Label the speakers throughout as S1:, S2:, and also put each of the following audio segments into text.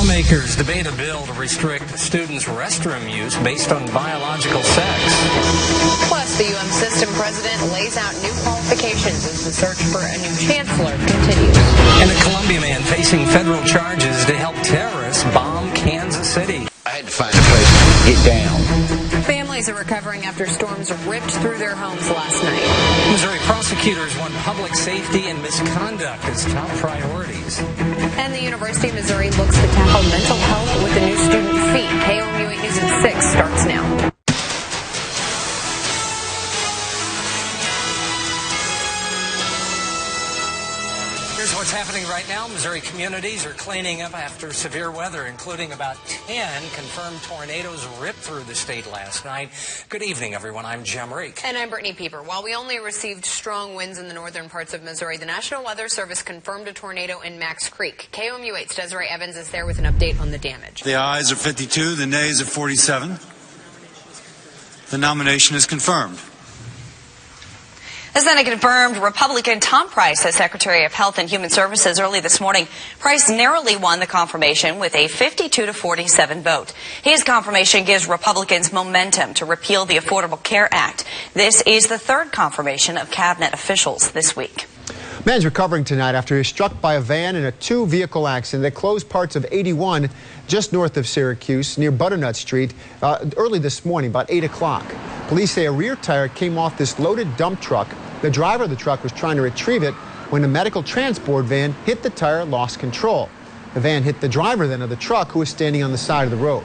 S1: Lawmakers debate a bill to restrict students' restroom use based on biological sex.
S2: Plus, the UM system president lays out new qualifications as the search for a new chancellor continues.
S1: And a Columbia man facing federal charges to help terrorists bomb Kansas City.
S3: I had to find a place to get down.
S2: Families are recovering after storms ripped through their homes last night.
S1: Missouri prosecutors want public safety and misconduct as top priorities.
S2: And the University of Missouri looks to tackle mental health with a new student fee. KOMU 8 News at 6 starts now.
S1: Here's what's happening right now. Missouri communities are cleaning up after severe weather, including about 10 confirmed tornadoes ripped through the state last night. Good evening, everyone. I'm Jim Reek.
S2: And I'm Brittany Pieper. While we only received strong winds in the northern parts of Missouri, the National Weather Service confirmed a tornado in Max Creek. KOMU 8's Desiree Evans is there with an update on the damage.
S4: The ayes are 52, the nays are 47. The nomination is confirmed.
S5: The Senate confirmed Republican Tom Price as Secretary of Health and Human Services early this morning. Price narrowly won the confirmation with a 52-47 vote. His confirmation gives Republicans momentum to repeal the Affordable Care Act. This is the third confirmation of cabinet officials this week.
S6: Man's recovering tonight after he was struck by a van in a two-vehicle accident that closed parts of 81 just north of Syracuse near Butternut Street early this morning, about 8 o'clock. Police say a rear tire came off this loaded dump truck. The driver of the truck was trying to retrieve it when a medical transport van hit the tire and lost control. The van hit the driver then of the truck, who was standing on the side of the road.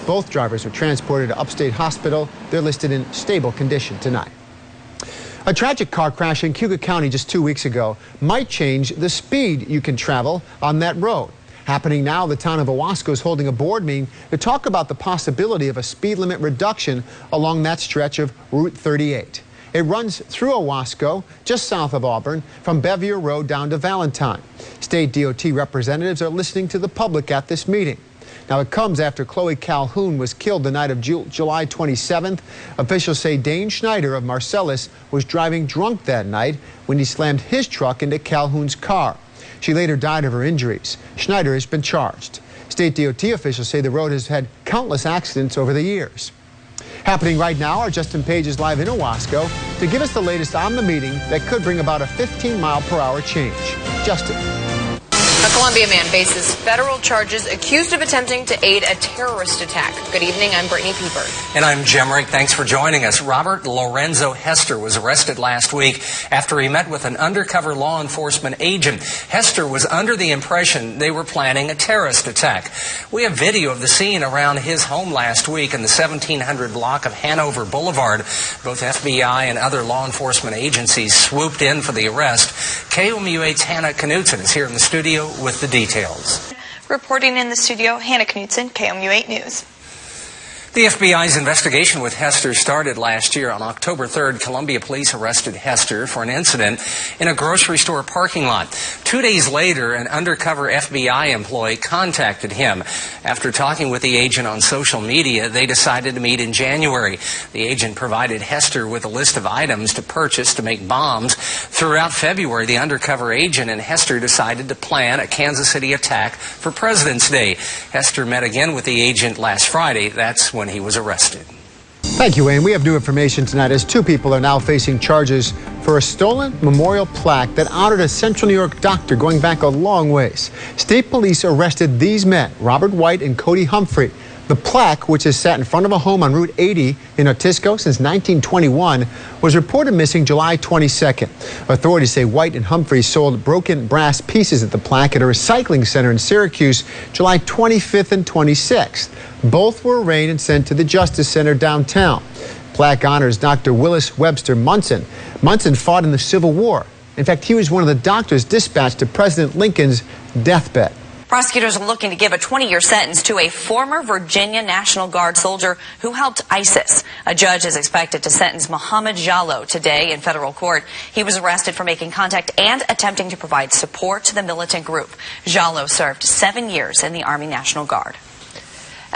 S6: Both drivers were transported to Upstate Hospital. They're listed in stable condition tonight. A tragic car crash in Cuyahoga County just 2 weeks ago might change the speed you can travel on that road. Happening now, the town of Owasco is holding a board meeting to talk about the possibility of a speed limit reduction along that stretch of Route 38. It runs through Owasco, just south of Auburn, from Bevier Road down to Valentine. State DOT representatives are listening to the public at this meeting. Now, it comes after Chloe Calhoun was killed the night of July 27th. Officials say Dane Schneider of Marcellus was driving drunk that night when he slammed his truck into Calhoun's car. She later died of her injuries. Schneider has been charged. State DOT officials say the road has had countless accidents over the years. Happening right now, our Justin Page is live in Owasco to give us the latest on the meeting that could bring about a 15-mile-per-hour change. Justin.
S2: A Columbia man faces federal charges accused of attempting to aid a terrorist attack. Good evening, I'm Brittany Pieper.
S1: And I'm Jim Reek. Thanks for joining us. Robert Lorenzo Hester was arrested last week after he met with an undercover law enforcement agent. Hester was under the impression they were planning a terrorist attack. We have video of the scene around his home last week in the 1700 block of Hanover Boulevard. Both FBI and other law enforcement agencies swooped in for the arrest. KOMU 8's Hannah Knutson is here in the studio with the details.
S5: Reporting in the studio, Hannah Knutson, KOMU 8 News.
S1: The FBI's investigation with Hester started last year. On October 3rd, Columbia police arrested Hester for an incident in a grocery store parking lot. 2 days later, an undercover FBI employee contacted him. After talking with the agent on social media, they decided to meet in January. The agent provided Hester with a list of items to purchase to make bombs. Throughout February, the undercover agent and Hester decided to plan a Kansas City attack for President's Day. Hester met again with the agent last Friday. That's when he was arrested.
S6: Thank you, Wayne. We have new information tonight as two people are now facing charges for a stolen memorial plaque that honored a Central New York doctor going back a long ways. State police arrested these men, Robert White and Cody Humphrey. The plaque, which has sat in front of a home on Route 80 in Otisco since 1921, was reported missing July 22nd. Authorities say White and Humphrey sold broken brass pieces of the plaque at a recycling center in Syracuse July 25th and 26th. Both were arraigned and sent to the Justice Center downtown. Plaque honors Dr. Willis Webster Munson. Munson fought in the Civil War. In fact, he was one of the doctors dispatched to President Lincoln's deathbed.
S5: Prosecutors are looking to give a 20-year sentence to a former Virginia National Guard soldier who helped ISIS. A judge is expected to sentence Mohammed Jalloh today in federal court. He was arrested for making contact and attempting to provide support to the militant group. Jalloh served 7 years in the Army National Guard.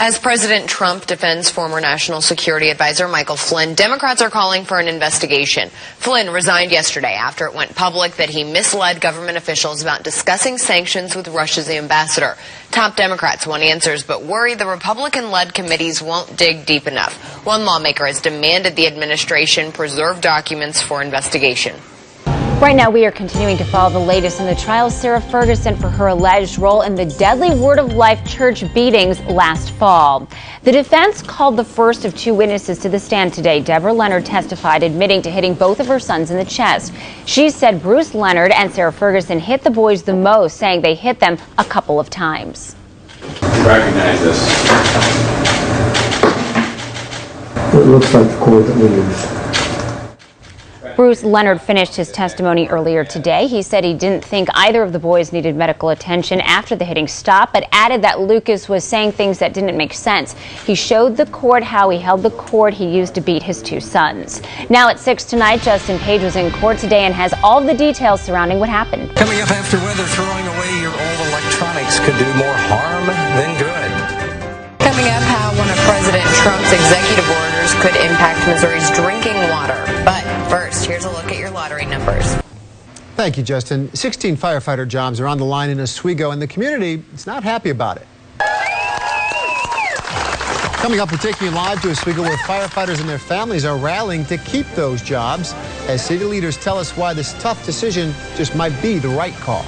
S2: As President Trump defends former National Security Advisor Michael Flynn, Democrats are calling for an investigation. Flynn resigned yesterday after it went public that he misled government officials about discussing sanctions with Russia's ambassador. Top Democrats want answers, but worry the Republican-led committees won't dig deep enough. One lawmaker has demanded the administration preserve documents for investigation.
S7: Right now, we are continuing to follow the latest in the trial of Sarah Ferguson for her alleged role in the deadly Word of Life church beatings last fall. The defense called the first of two witnesses to the stand today. Deborah Leonard testified, admitting to hitting both of her sons in the chest. She said Bruce Leonard and Sarah Ferguson hit the boys the most, saying they hit them a couple of times.
S8: Recognize this.
S9: It looks like the cord that we used.
S7: Bruce Leonard finished his testimony earlier today. He said he didn't think either of the boys needed medical attention after the hitting stopped, but added that Lucas was saying things that didn't make sense. He showed the court how he held the cord he used to beat his two sons. Now at 6 tonight, Justin Page was in court today and has all the details surrounding what happened.
S1: Coming up after weather, throwing away your old electronics could do more harm than good.
S2: Coming up, how one of President Trump's executive orders could impact Missouri's drinking water. But first, here's a look at your lottery numbers.
S6: Thank you, Justin. 16 firefighter jobs are on the line in Oswego, and the community is not happy about it. Coming up, we're taking you live to Oswego, where firefighters and their families are rallying to keep those jobs, as city leaders tell us why this tough decision just might be the right call.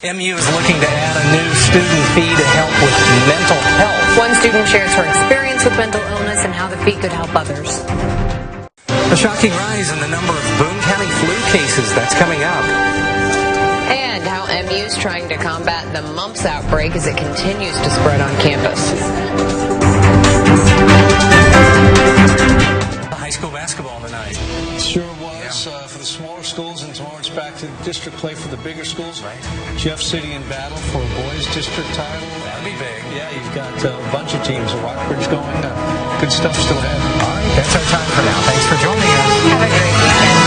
S1: MU is looking to add a new student fee to help with mental health.
S2: One student shares her experience with mental illness and how the fee could help others.
S1: A shocking rise in the number of Boone County flu cases. That's coming up.
S2: And how MU is trying to combat the mumps outbreak as it continues to spread on campus.
S1: High school basketball tonight.
S10: Sure was for the smaller schools, and tomorrow it's back to district play for the bigger schools.
S1: Right.
S10: Jeff City in battle for a boys district title.
S1: That'd be big.
S10: Yeah, you've got a bunch of teams. Rockbridge going. Good stuff still ahead.
S1: All right, that's our time for now. Thanks for joining us.
S2: Have a great weekend.